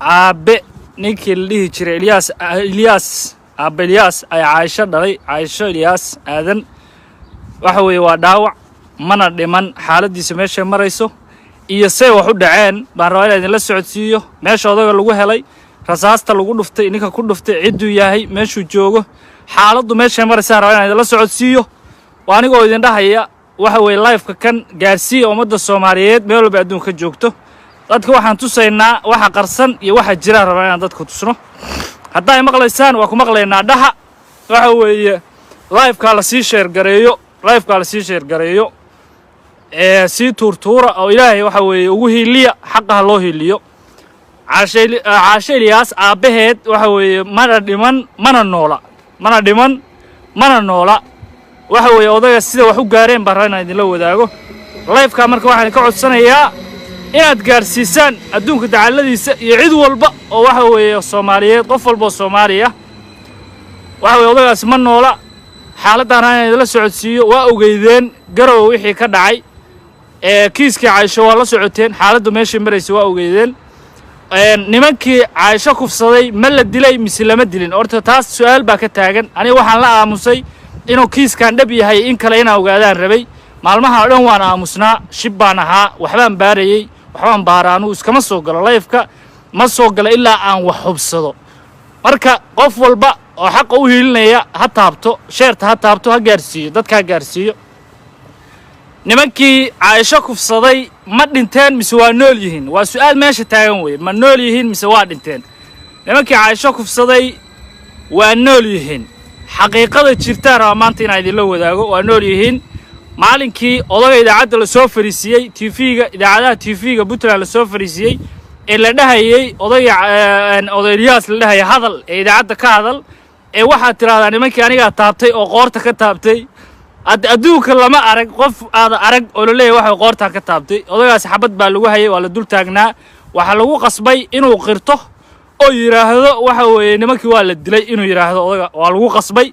aabe ninkii la dhihi jiray Ilyas aabe Ilyas ay Caaisha dhalay Caaisha Ilyas aadan waxa weeye waa dhaawac mana dhiman xaaladiisa meesha marayso iyo say wax u dhaceen baan rabaa in la socodsiiyo meesha odaga lagu helay rasaasta lagu dhuftay ninka ku dhuftay ciduu yahay meeshuu joogo xaaladu meesha maraysa rabaa in la socodsiiyo waa anigoo idin dhahaya waxa weeye live-ka kan gaarsiiyo ummadda Soomaaliyeed meel walba adduunka joogto dadka waxaan tusaynaa waxa qarsan iyo waxa jira rabaa inaan dadku tusno hadday maqlaysaan waa ku maqlaynaa dhaha waxa weeye live-ka la sii share gareeyo si turtuura oo Ilaahay waxa weeye ugu hiiliya xaqaha loo hiiliyo Caaisha Ilyas aabaheed waxa weeye mana dhiman mana noola waxa weeye odaga sida wax u gaareen baan rabaa idin la wadaago live-ka marka waxaan ka codsanayaa inaad gaarsiisaan adduunka dacaladiisa iyo cid walba oo waxa weeye Soomaaliyeed qof walba Soomaaliya waxa weeye odagaas ma noola xaaladana aan la socodsiiyo waa ogeydeen garow wixii ka dhacay kiiskii Caaisha waa la socoteen xaaladdu meeshii maraysa waa ogeydeen nimankii Caaisha kufsaday ma la dilay mise lama dilin horta taas su'aal baa ka taagan aniga waxaan la aamusay inuu kiiskan dhab yahay in kale inaan ogaadaan rabay maalmaha dhan waan aamusnaa shib baan ahaa waxbaan baarayay waxbaan baaraanu iskama soo galo live-ka ma soo galo ilaa aan wax hubsado marka qof walba oo xaq u hiilinaya ha taabto sheerta ha taabto ha gaarsiiyo dadka ha gaarsiiyo nimankii Caaisha kufsaday ma dhinteen mise waa nool yihiin waa su'aal meesha taagan weey ma nool yihiin mise waa dhinteen nimankii Caaisha kufsaday waa nool yihiin xaqiiqada jirta raba maanta inaan idin la wadaago waa nool yihiin maalinkii odaga idaacadda la soo fariisiyay idaacadaha TV-ga Puntland la soo fariisiyay ee la dhahayay odaga Ilyas la dhahayay hadal ee idaacadda ka hadal ee waxa tiraahdaa nimankii aniga taabtay oo qoorta ka taabtay adduunka lama arag qof aad arag oo la leeyahay waxa qoorta ka taabtay odagaas xabad baa lagu hayay waa la dul taagnaa waxa lagu qasbay inuu qirto oo yiraahdo waxa weeye nimankii waa la dilay inuu yiraahdo odaga waa lagu qasbay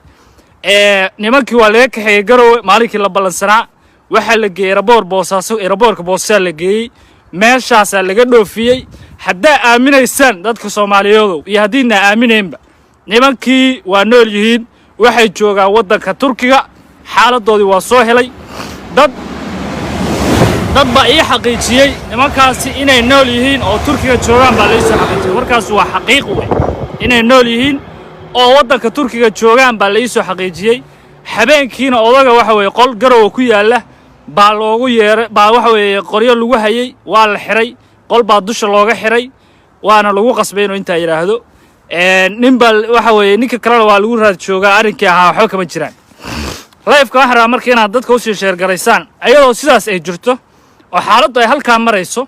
nimankii waa laga kaxeeyay garowe maalinkii la balansanaa waxa la geeyay aeroboorka Boosaaso la geeyay meeshaas laga dhoofiyay hadda aaminaysaan dadka Soomaaliyeed iyo hadina aamineenba nimankii waa nool yihiin waxay joogaan wadanka Turkiga xaaladoodii waa soo helay dad ba ii xaqiijiyay nimankaasi inay nool yihiin oo Turkiga joogaan baa la soo xaqiijiyay markaas waa xaqiiqo weey inay nool yihiin oo wadanka Turkiga joogaan baa la soo xaqiijiyay habeenkiina odaga waxa weeye qol garow ku yaala baa loogu yeeray baa waxa weeye qoryo lagu hayay waa la xiray qol baa dusha looga xiray waana lagu qasbay inuu inta yiraahdo nin baa waxa weeye ninka kale waa lagu raad joogaa arinkii ahaa waxba kama jiraan live-ka waxa rabaa markii inaad dadka u sii share garaysaan ayadoo sidaas ay jirto oo xaaladdu ay halka marayso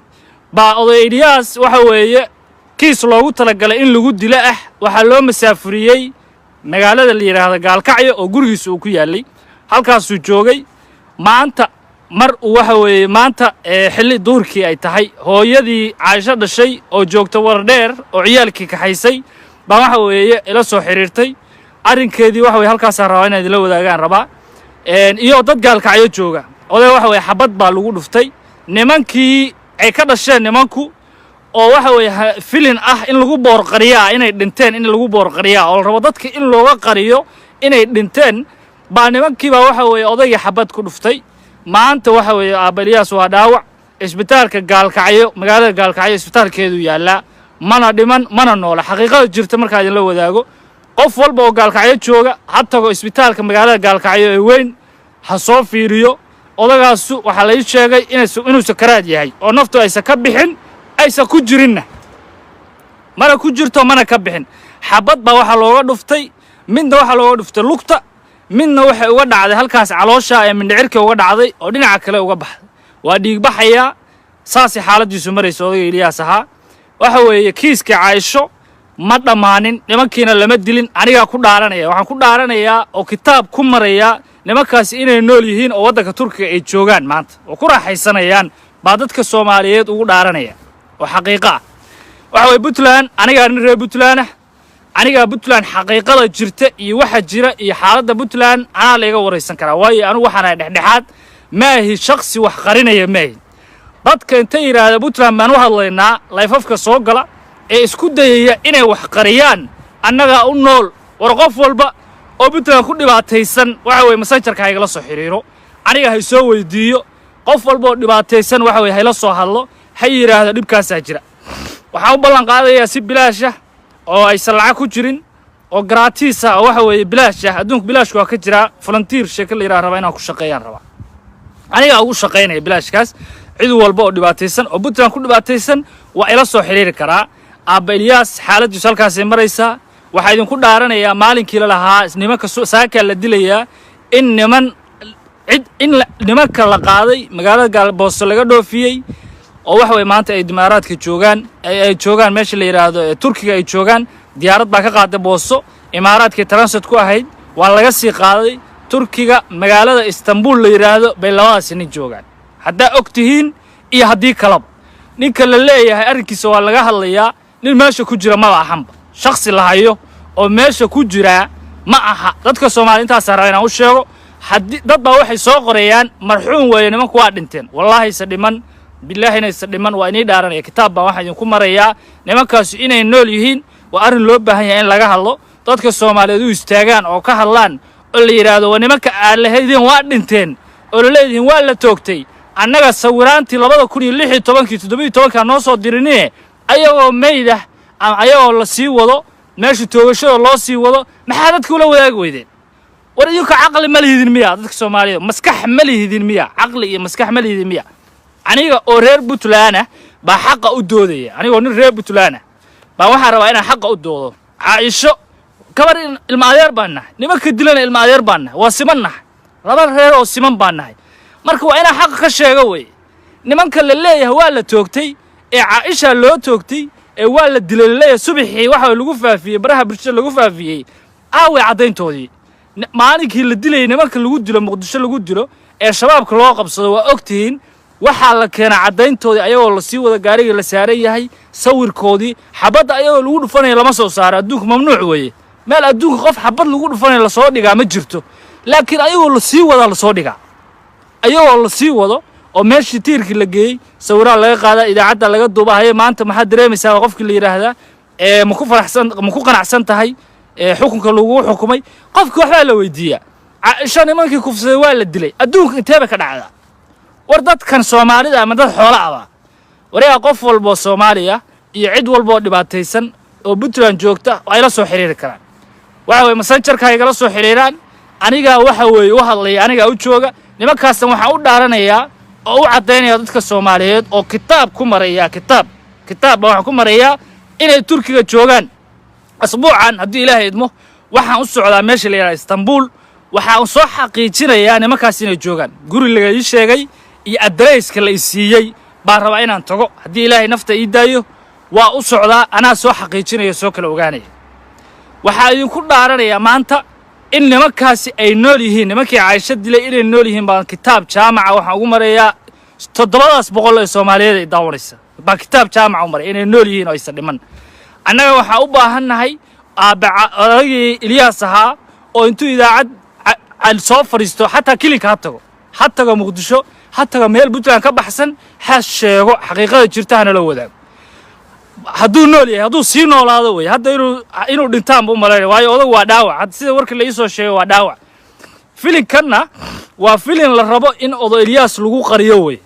baa oday Ilyas waxa weeye kiis loogu talagalay in lagu dilo waxa loo masaafuriyay magaalada la yiraahdo Gaalkacyo oo gurigiisa uu ku yaalay halkaas uu joogay maanta mar waxa weeye maanta xilli duurkii ay tahay hooyadii Caaisha dhashay oo joogta Wardheer oo ciyaalkii ka haysay baa waxa weeye ila soo xiriirtay arinkeedii waxa weeye halkaas rabaa inay la wadaagaan rabaa iyo dad Gaalkacyo jooga oday waxa weeye xabad baa lagu dhuftay nimankii ay ka dhasheen nimanku oo waxa weeye filin in lagu boor qariyaa inay dhinteen in lagu boor qariyaa oo rabo dadka in looga qariyo inay dhinteen baa nimankii baa waxa weeye odayga xabad ku dhuftay maanta waxa weeye aabe Ilyas waa dhaawac isbitaalka Gaalkacyo magaalada Gaalkacyo isbitaalkeedu yaala mana dhiman mana noola xaqiiqada jirta marka idin la wadaago qof walba oo Gaalkacyo jooga ha tago isbitaalka magaalada Gaalkacyo ee weyn ha soo fiiriyo odagaas waxa la sheegay inuu sakaraad yahay oo naftu aysa ka bixin aysa ku jirinna mara ku jirto mana ka bixin xabad baa waxa looga dhuftay midna waxa looga dhuftay lugta midna waxa uga dhacday halkaas caloosha ee mindhicirka uga dhacday oo dhinaca kale uga baxday waa dhiig baxaya saasi xaaladiisu marayso odaga Ilyas ahaa waxa weeye kiiska Caaisho ma dhamaanin nimankiina lama dilin aniga ku dhaaranaya waxaan ku dhaaranayaa oo kitaab ku maraya nimankaas inay nool yihiin oo wadanka Turkiga ay joogaan maanta oo ku raaxaysanayaan baa dadka Soomaaliyeed ugu dhaaranaya oo xaqiiqo waxa weeye Puntland aniga reer Puntland xaqiiqada jirta iyo waxa jira iyo xaaladda Puntland ana laga wareysan karaa waayo anu waxaan dhexdhexaad maahi shakhsi wax qarinaya maahi dadka inta yiraahdo Puntland baan u hadlaynaa live-afka soo gala ee isku dayaya inay wax qariyaan annaga u nool war qof walba oo Puntland ku dhibaataysan waxa way messengerka igala soo xiriiro aniga hay soo weydiiyo qof walba oo dhibaataysan waxa way hayla soo hadlo hay yiraahdo dhibkaas jira waxa u ballan qaadayaa si bilaash ah oo ay lacag ku jirin oo gratis ah waxa way bilaash ah adduunka bilaash waa ka jira volunteer sheekad la yiraahdo inaan ku shaqeeyaan raba aniga ugu shaqeynay bilaashkaas cid walba oo dhibaataysan oo Puntland ku dhibaataysan waa ila soo xiriiri karaa Aaba Ilyas xaaladdu halkaas ay maraysaa waxa idinku dhaaranayaa maalinkii la lahaa nimanka saaka la dilayaa in nimanka la qaaday magaalada Galboos laga dhoofiyay oo wax way maanta ay dimaaraadka joogan ay joogan meesha la yiraahdo Turkiga ay joogan diyaarad baa ka qaaday Booso imaaraadka transit ku ahayd waa laga sii qaaday Turkiga magaalada Istanbul la yiraahdo bay labadaas nin joogan hadda ogtihiin iyo hadii kalab ninka la leeyahay arrinkiisa waa laga hadlayaa nin meesha ku jira ma ahanba shakhsi la hayo oo meesha ku jira ma aha dadka Soomaaliyeed intaas raayna u sheego hadii dad baa waxay soo qorayaan marxuun weeye nimanku waa dhinteen wallahi isa dhiman billaahina isa dhiman waa inay dhaaranaya kitaab baa waxa idinku marayaa nimankaas inay nool yihiin waa arrin loo baahan yahay in laga hadlo dadka Soomaaliyeed u istaagaan oo ka hadlaan oo la yiraahdo waa nimanka aan lahaydin waa dhinteen oo la leeyahay waa la toogtay annaga sawiraantii 2016 17 noo soo dirinee ayagoo meeyda ama ayagoo la sii wado meesha toogashada loo sii wado maxaa dadku la wadaag weydeen war idinka aqli ma lihidin miya dadka Soomaaliyeed maskax ma lihidin miya aqli iyo maskax ma lihidin miya aniga oo reer Puntland ba xaq u doodaya aniga oo nin reer Puntland ba waxa rabaa inaan xaq u doodo Aisho kabar ilma adeer baana nimanka dilan ilma adeer baana waa simannahay laba reer oo siman baana marka waa inaan xaq ka sheego way nimanka la leeyahay waa la toogtay ee Aisha loo toogtay ee waa la dilay subaxii waxa lagu faafiyay baraha bulshada lagu faafiyay aaway cadeyntoodii maalinkii la dilay nimanka lagu dilo Muqdisho lagu dilo ee shabaabka loo qabsado waa ogtiin waxa la keenay cadeyntoodii ayagoo la sii wada gaariga la saaray yahay sawirkoodii xabada ayagoo lagu dhufanay lama soo saaro adduunka mamnuuc weeye meel adduunka qof xabad lagu dhufanay la soo dhigaa ma jirto laakiin ayagoo la sii wada la soo dhigaa ayagoo la sii wado oo meeshii tiirkii la geeyay sawirada laga qaada idaacada laga duubahay maanta maxaa dareemaysaa qofkii la yiraahdaa ma ku qanacsan tahay xukunka lagu xukumay qofkii waxa la weydiiyaa Aisha nimankii kufsaday waa la dilay adduunka inteeba ka dhacda war dadkan Soomaalida ama dad xoolo ah wariga qof walba Soomaaliya iyo cid walba dhibaataysan oo Puntland joogta ay la soo xiriiri karaan waxa way messengerka igala soo xiriiraan aniga waxa way u hadlay aniga u jooga nimankaas waxa u dhaaranayaa oo u cadeynaya dadka Soomaaliyeed oo kitaab ku maraya kitaab waxa ku maraya inay Turkiga joogan asbuucan hadii Ilaahay idmo waxaan u socdaa meesha la yiraahdo Istanbul waxaan soo xaqiijinayaa nimankaas inay joogan guri laga ii sheegay iyo address-ka la siiyay baa raba inaan tago hadii Ilaahay nafta ii daayo waa u socdaa ana soo xaqiijinayo soo kala ogaanay waxa idinku dhaaranaya maanta in nimankaasi ay nool yihiin nimankii Aisha dilay inay nool yihiin baan kitaab jaamaca waxa ugu mareeyaa 700 ee Soomaaliyeed ay daawanaysa baa kitaab jaamaca u maray inay nool yihiin oo aysan dhiman annaga waxa u baahanahay aabacay Ilyas ahaa oo intuu idaacad al soo fariisto hatta kilinka ha tago Muqdisho ha tago meel Puntland ka baxsan ha sheego xaqiiqada jirtaana la wadaago hadduu nool yahay hadduu sii noolaado way hadda inuu dhintaan buu maleeyo waayo odag waa dhaawac sida warka la soo sheegay waa dhaawac filinkanna waa filin la rabo in odo Ilyas lagu qariyo way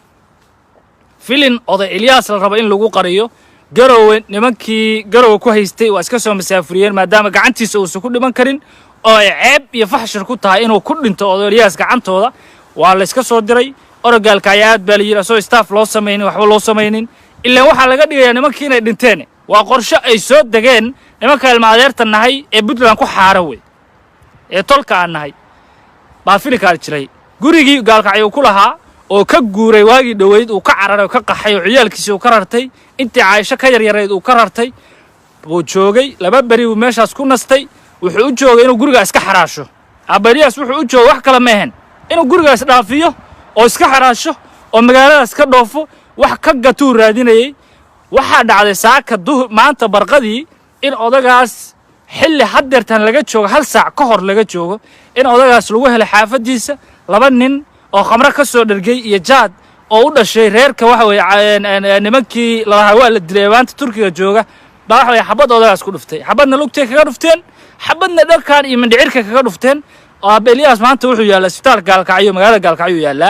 filin odo Ilyas la rabo in lagu qariyo garowe nimankii garowe ku haystay waa iska soo masaafuriyeen maadaama gacantiisa uu ku dhiman karin oo ceeb iyo faxshir ku tahay inuu ku dhinto odo Ilyas gacantooda waa la iska soo diray orgaalka ayaad baa la yiri soo staff loo sameeyay waxba loo sameeynin ilaa waxa laga dhigayaa nimankii inay dhinteen waa qorshe ay soo dageen nimanka ilma adeertan nahay ee Puntland ku xaaro way ee tolka aan nahay baa filinka jiray gurigii gaalka ayuu ku lahaa oo ka guuray waagi dhaweyd uu ka cararay ka qaxay oo ciyaalkiisa uu ka rartay intii Aisha ka yaryareed uu ka rartay buu joogay laba bari uu meeshaas ku nastay wuxuu u joogay inuu guriga iska xaraasho Aaba Ilyas wuxuu u joogay wax kala ma ahan inuu guriga is dhaafiyo oo iska xaraasho oo magaalada iska dhoofo wax ka gatuu raadinayay waxa dhacday saaka maanta barqadii in odagaas xilli hadeertan laga joogo hal saac ka hor laga joogo in odagaas lagu helay xaafadiisa laba nin oo khamra ka soo dhargay iyo jaad oo u dhashay reerka waxa way nimankii la waa la dilay maanta Turkiga jooga baa waxa xabad odagaas ku dhuftay xabadna lugtay kaga dhufteen xabadna dharkaan iyo mindhicirka kaga dhufteen oo Elias maanta wuxuu yaalaa isbitaal Gaalkacyo magaalada Gaalkacyo yaala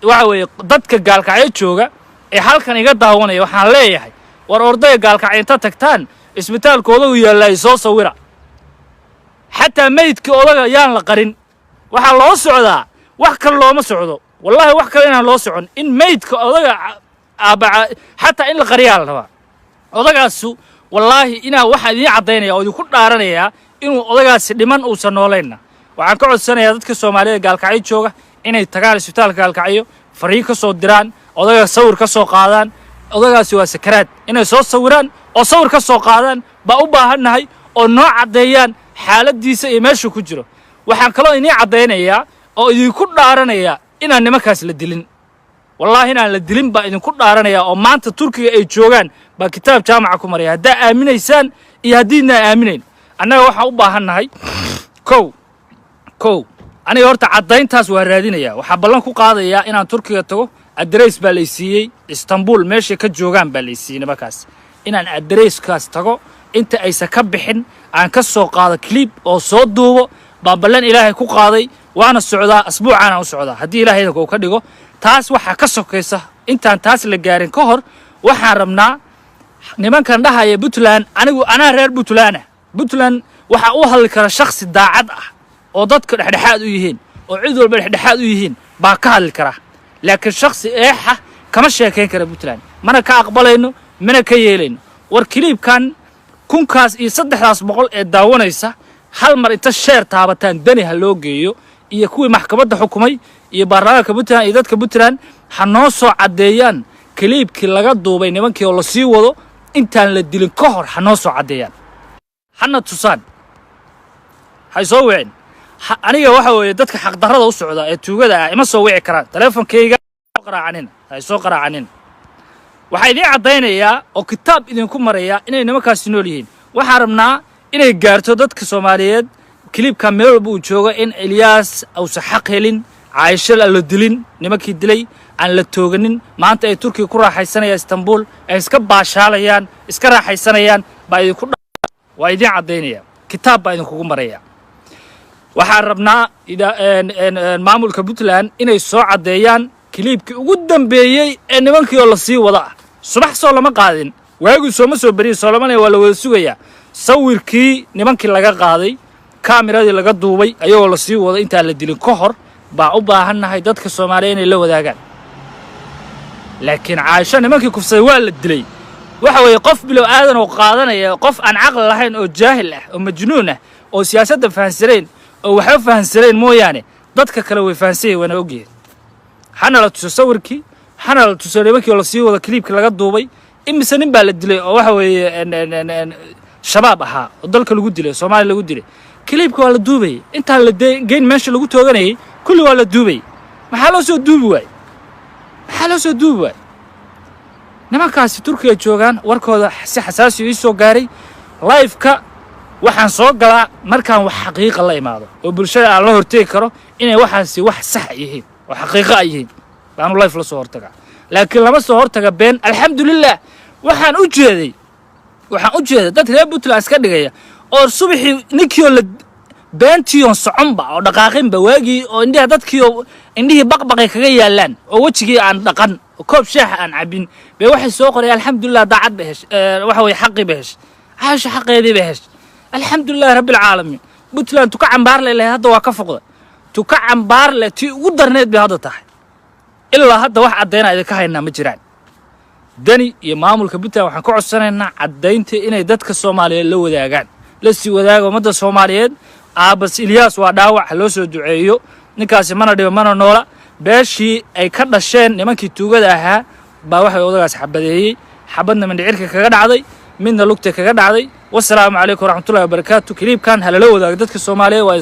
waxa weeye dadka Gaalkacyo jooga ee halkan iga daawanaya waxaan leeyahay war ordayga Gaalkacyo inta tagtaan isbitaalkooda uu yaalaa soo sawira حتى ميت كأوضاع يان لقرين وحلا صعدا وحكر الله ما صعدوا والله وحكر إنها الله صعون إن ميت كأوضاع حتى إن القريال هوا أوضاع السوء والله إنها واحد يعطيني أو يكون نارني إنه أوضاع لمن أوصلنا لنا وعن كل سنة يذكر الصومالية قال كعيد شوقة إنه يتقال السبتال قال كعيو فريق صودران أوضاع صور كسوق قادان أوضاع سوى سكرات إنه صوران أو صور كسوق قادان بأوبها النهاي أو نوع عديان xaaladiisa ee meesha ku jiro waxaan kaloo inii cadeynayaa oo idinku dhaaranaya inaan nimankaas la dilin wallahi inaan la dilin baa idinku dhaaranaya oo maanta Turkiga ay joogan baa kitaab jaamaca ku maraya hadaa aaminaysaan iyo hadiina aaminayn annaga waxa u baahanahay kow aniga horta cadeyntaas waa raadinaya waxa ballan ku qaadaya inaan Turkiga tago address baa la siiyay Istanbul meesha ka joogan baa la siiyay nimankaas inaan addresskaas tago inta aysan ka bixin aan ka soo qaado clip oo soo duubo baabalan ilaahay ku qaaday waana socdaa asbuucana u socdaa hadii ilaahay uu ka dhigo taas waxa ka sokaysa intaan taas la gaarin ka hor waxaan rabnaa nimankan dhahaya Puntland anigu ana reer Puntland waxa uu hadli kara shakhsi daacad ah oo dadka dhexdhexaad u yihiin oo cid walba dhexdhexaad u yihiin baa ka hadli kara laakiin shakhsi eexa kama sheekeyn kara Puntland mana ka aqbalayno mana ka yeelayno war clipkan kunkaas iyo 300 ee daawanaysa hal mar inta sheer taabataan dani ha loo geeyo iyo kuwii maxkamadda xukumay iyo baarlamaanka Puntland iyo dadka Puntland ha noo soo cadeeyaan clipkii laga duubay nimankii oo la sii wado intaan la dilin ka hor ha noo soo cadeeyaan hana tusaan hay soo wicin aniga waxa weeye dadka xaq darrada u socda ee tuugada ah ima soo wici karaan taleefankayga qaraacanin hay soo qaraacanin waxay idin cadeynayaa oo kitaab idinku maraya inay nimankaas nool yihiin waxaan rabnaa inay gaarto dadka Soomaaliyeed clipka meel walba uu joogo in Elias uu saxaq helin Aisha la dilin nimankii dilay aan la tooganin maanta ay Turkiga ku raaxaysanayaan Istanbul ay iska baashaalayaan iska raaxaysanayaan baa idinku waa idin cadeynaya kitaab baa idinku maraya waxaan rabnaa maamulka Puntland inay soo cadeeyaan clipkii ugu dambeeyay ee nimankii oo la sii wada subax soo lama qaadin waagu soo ma soo bari Soomaaliya waa la wada sugaya sawirkii nimankii laga qaaday kaamirada laga duubay ayagoo la sii wada inta la dilin ka hor baa u baahanahay dadka Soomaaliyeed inay la wadaagaan laakiin Aisha nimankii kufsay waa la dilay waxa weeye qof bilo aadan oo qaadanaya qof aan aqal lahayn oo jaahil ah oo majnuun ah oo siyaasadda fahansareyn oo waxa fahansareyn mooyaane dadka kale way fahansay wana ogyahay hana la tuso sawirkii hana la tuso nimankii la sii wada clipkii laga duubay imise nin baa la dilay oo waxa weeye shabaab aha oo dalka lagu dilay Soomaaliya lagu dilay clipka waa la duubay inta la geyn meesha lagu tooganayay kulli waa la duubay maxaa loo soo duubi waay nimankaas Turkiga joogan warkooda si xasaasi ah soo gaaray live-ka waxaan soo galaa markaan wax xaqiiqo la imaado oo bulshada aan la horteegi karo inay waxaasi wax sax yihiin oo xaqiiqo ah yihiin baan live la soo hortaga laakiin lama soo hortaga been alxamdulillah waxaan u jeeday dad reer Puntland iska dhigaya oo subaxii ninkii la beentiyon soconba oo dhaqaaqinba waagi oo indhihi baqbaqay kaga yaalaan oo wajigii aan dhaqan koob shaax aan cabin bay waxay soo qoray alxamdulillah daacad bahesh waxa way xaqi bahesh Aisha xaqeedii bahesh alxamdulillah rabbil caalamiin Puntland tuka cambaar leeyahay hadda waa ka foqda tuka cambaar le tii ugu darneed bay hadda tahay ilaa hadda wax cadeynaa ka haynaa ma jiraan dani iyo maamulka Puntland waxaan ka codsanaynaa cadeynta inay dadka Soomaaliyeed la wadaagaan la sii wadaago ummadda Soomaaliyeed aabas Elias waa dhaawac loo soo duceeyo ninkaasi mana dhibo mana noola beeshii ay ka dhasheen nimankii tuugada ahaa baa waxay odagaas xabadeeyay xabadna mindhicirka kaga dhacday midna lugta kaga dhacday wassalaamu calaykum waraxmatullaahi wabarakaatu clipkan hala la wadaago dadka Soomaaliyeed waa